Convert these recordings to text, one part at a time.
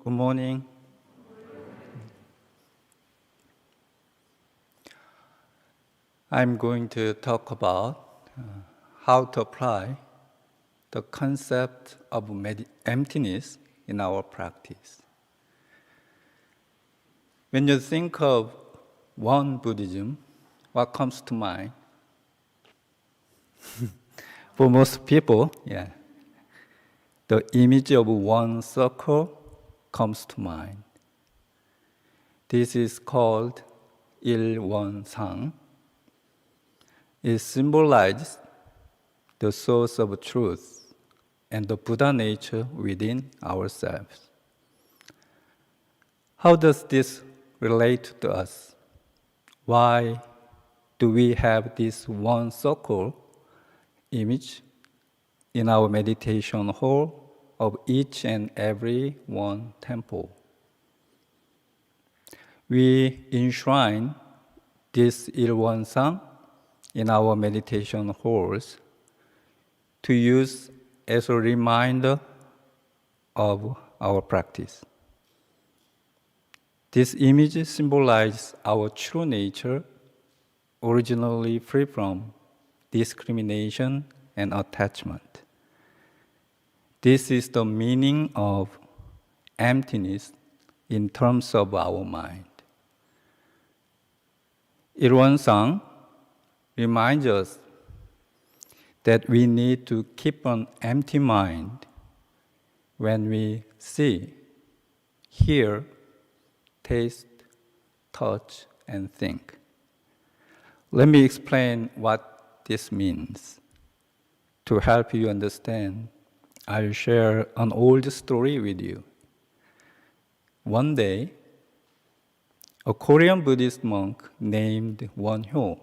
Good morning. I'm going to talk about how to apply the concept of emptiness in our practice. When you think of one Buddhism, what comes to mind? For most people, the image of one circle comes to mind. This is called Il-Won-Sang. It symbolizes the source of truth and the Buddha nature within ourselves. How does this relate to us? Why do we have this one circle image in our meditation hall of each and every one temple? We enshrine this Il-Won-Sang in our meditation halls to use as a reminder of our practice. This image symbolizes our true nature, originally free from discrimination and attachment. This is the meaning of emptiness in terms of our mind. Il-Won-Sang reminds us that we need to keep an empty mind when we see, hear, taste, touch, and think. Let me explain what this means. To help you understand, I'll share an old story with you. One day, a Korean Buddhist monk named Won-Hyo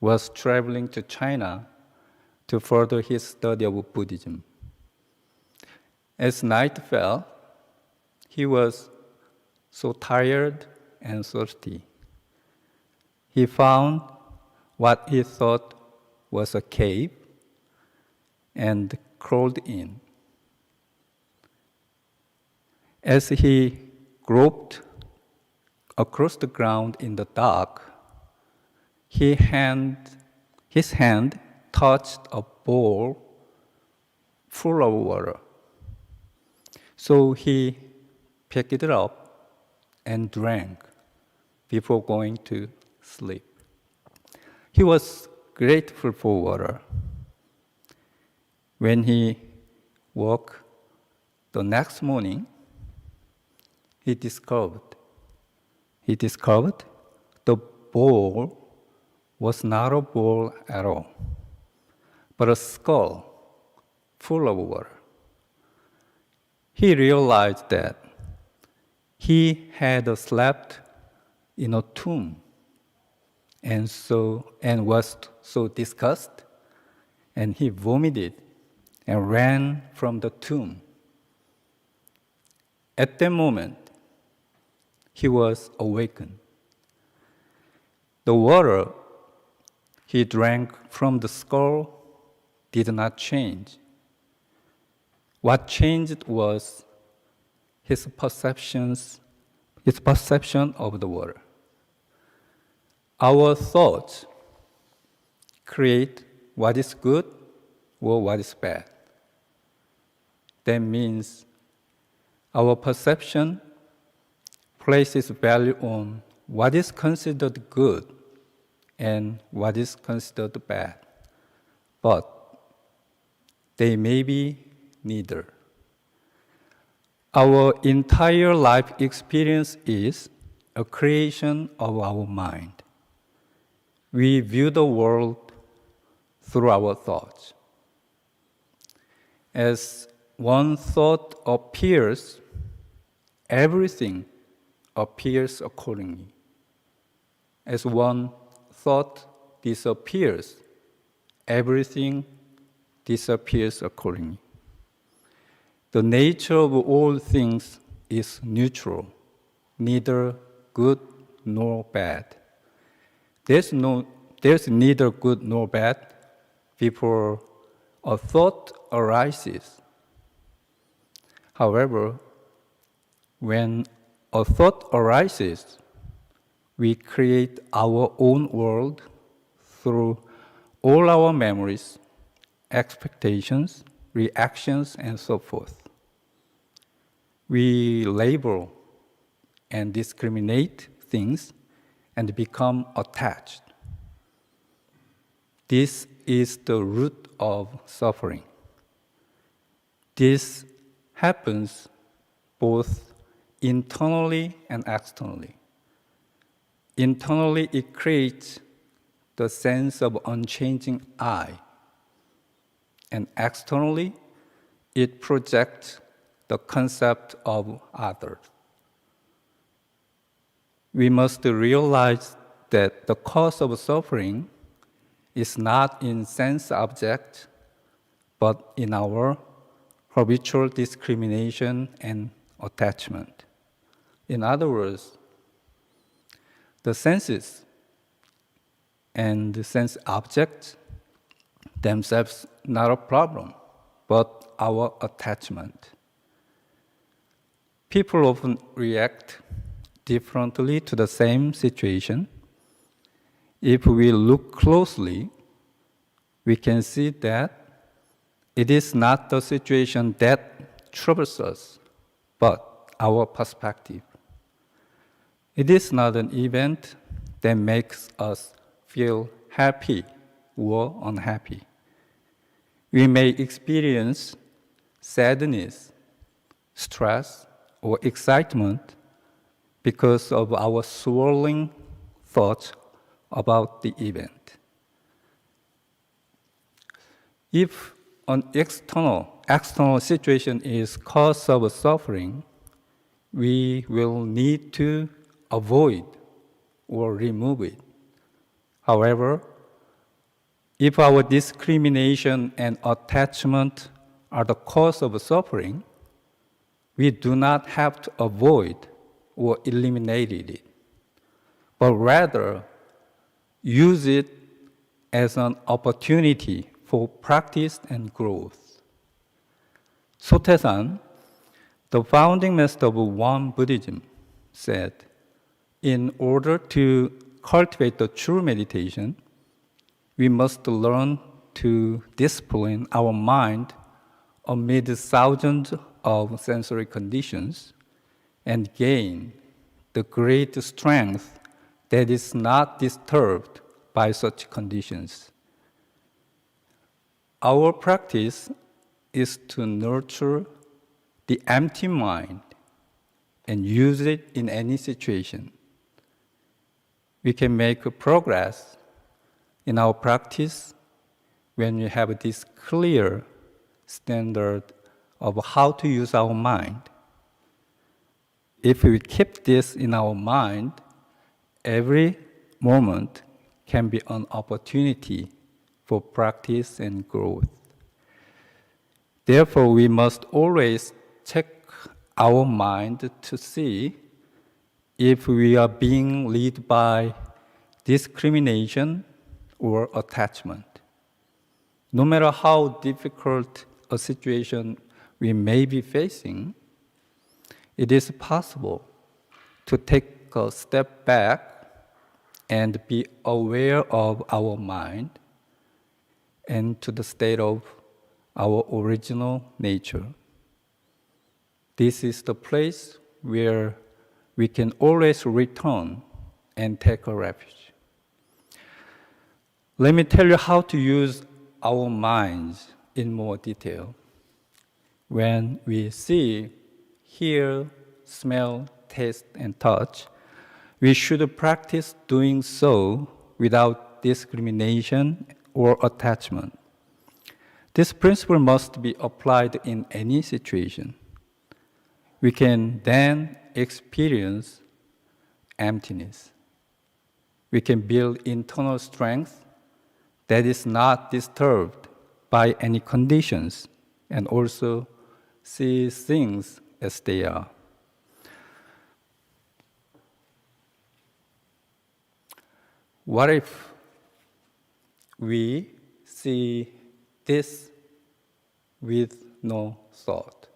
was traveling to China to further his study of Buddhism. As night fell, he was so tired and thirsty. He found what he thought was a cave and crawled in. As he groped across the ground in the dark, his hand touched a bowl full of water. So he picked it up and drank before going to sleep. He was grateful for water. When he woke the next morning, he discovered the bowl was not a bowl at all, but a skull full of water. He realized that he had slept in a tomb and was so disgusted, and he vomited and ran from the tomb. At that moment, he was awakened. The water he drank from the skull did not change. What changed was his perception of the water. Our thoughts create what is good or what is bad. That means our perception places value on what is considered good and what is considered bad. But they may be neither. Our entire life experience is a creation of our mind. We view the world through our thoughts. As one thought appears, everything appears accordingly. As one thought disappears, everything disappears accordingly. The nature of all things is neutral, neither good nor bad. There's neither good nor bad before a thought arises. However, When a thought arises, we create our own world through all our memories, expectations, reactions, and so forth. We label and discriminate things and become attached. This is the root of suffering. This happens both internally and externally. Internally, it creates the sense of unchanging I. And externally, it projects the concept of others. We must realize that the cause of suffering is not in sense object, but in our habitual discrimination and attachment. In other words, the senses and the sense objects themselves not a problem, but our attachment. People often react differently to the same situation. If we look closely, we can see that it is not the situation that troubles us, but our perspective. It is not an event that makes us feel happy or unhappy. We may experience sadness, stress, or excitement because of our swirling thoughts about the event. If an external situation is cause of suffering, we will need to avoid or remove it. However, if our discrimination and attachment are the cause of suffering, we do not have to avoid or eliminate it, but rather use it as an opportunity for practice and growth. Sotaesan, the founding master of Won Buddhism, said, in order to cultivate the true meditation, we must learn to discipline our mind amid thousands of sensory conditions and gain the great strength that is not disturbed by such conditions. Our practice is to nurture the empty mind and use it in any situation. We can make progress in our practice when we have this clear standard of how to use our mind. If we keep this in our mind, every moment can be an opportunity for practice and growth. Therefore, we must always check our mind to see if we are being led by discrimination or attachment. No matter how difficult a situation we may be facing, it is possible to take a step back and be aware of our mind and to the state of our original nature. This is the place where we can always return and take a refuge. Let me tell you how to use our minds in more detail. When we see, hear, smell, taste, and touch, we should practice doing so without discrimination or attachment. This principle must be applied in any situation. We can then experience emptiness. We can build internal strength that is not disturbed by any conditions and also see things as they are. What if we see this with no thought?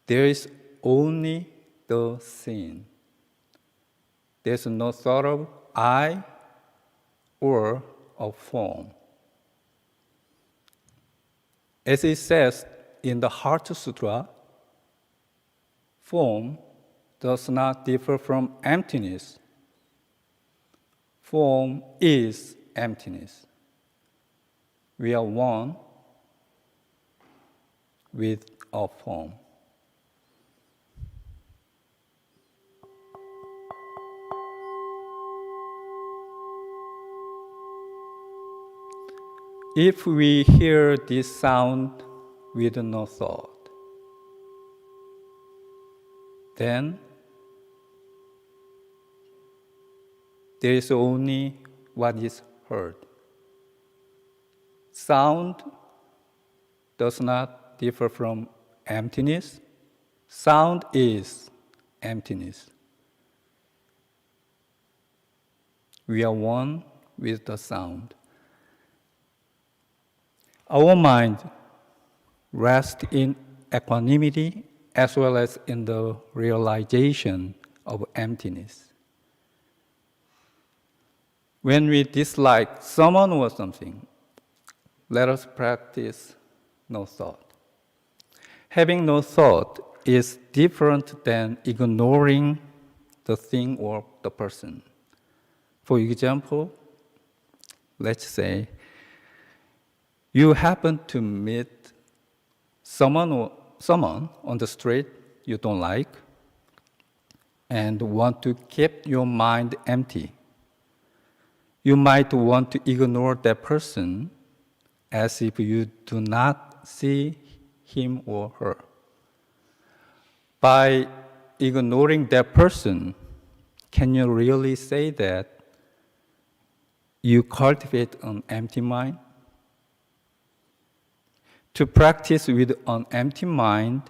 there is only the scene. There's no thought of I or of form. As it says in the Heart Sutra, form does not differ from emptiness. Form is emptiness. We are one with our form. If we hear this sound with no thought, then there is only what is heard. Sound does not differ from emptiness. Sound is emptiness. We are one with the sound. Our mind rests in equanimity as well as in the realization of emptiness. When we dislike someone or something, let us practice no thought. Having no thought is different than ignoring the thing or the person. For example, let's say you happen to meet someone on the street you don't like and want to keep your mind empty. You might want to ignore that person as if you do not see him or her. By ignoring that person, can you really say that you cultivate an empty mind? To practice with an empty mind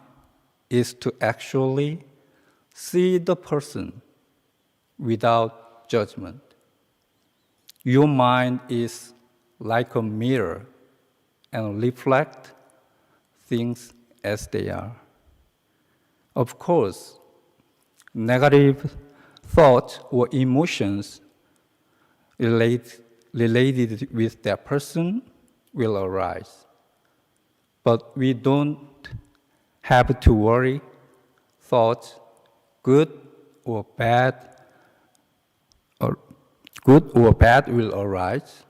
is to actually see the person without judgment. Your mind is like a mirror and reflects things as they are. Of course, negative thoughts or emotions related with that person will arise. But we don't have to worry. Thoughts, good or bad, will arise.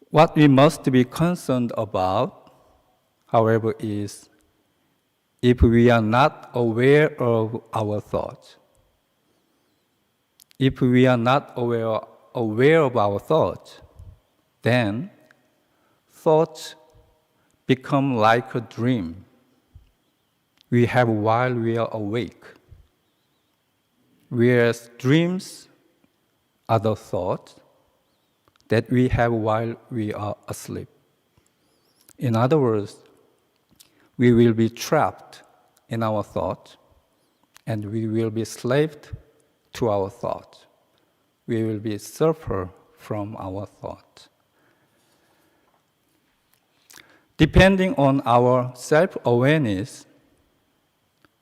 What we must be concerned about, however, is if we are not aware of our thoughts. If we are not aware of our thoughts, then thoughts become like a dream we have while we are awake, whereas dreams are the thoughts that we have while we are asleep. In other words, we will be trapped in our thoughts and we will be slaved to our thoughts. We will be suffer from our thoughts. Depending on our self-awareness,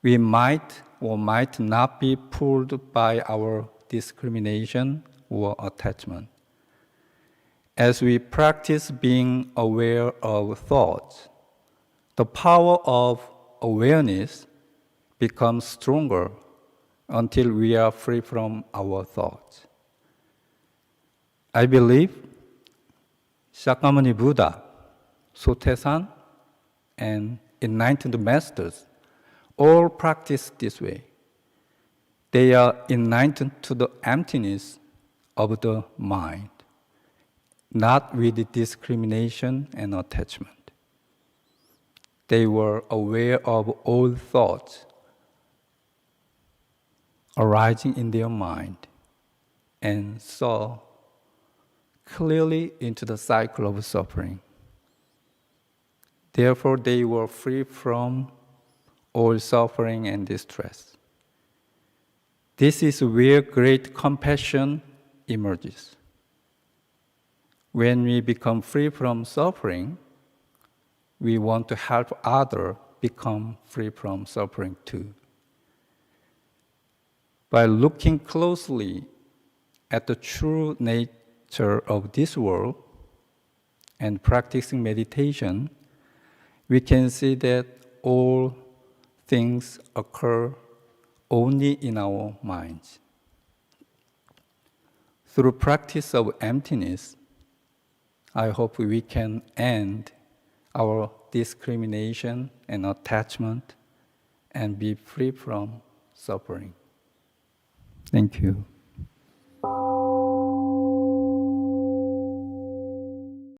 we might or might not be pulled by our discrimination or attachment. As we practice being aware of thoughts, the power of awareness becomes stronger until we are free from our thoughts. I believe Shakyamuni Buddha, Sotaesan, and enlightened masters all practice this way. They are enlightened to the emptiness of the mind, not with discrimination and attachment. They were aware of all thoughts arising in their mind and saw clearly into the cycle of suffering. Therefore, they were free from all suffering and distress. This is where great compassion emerges. When we become free from suffering, we want to help others become free from suffering too. By looking closely at the true nature of this world and practicing meditation, we can see that all things occur only in our minds. Through practice of emptiness, I hope we can end our discrimination and attachment and be free from suffering. Thank you.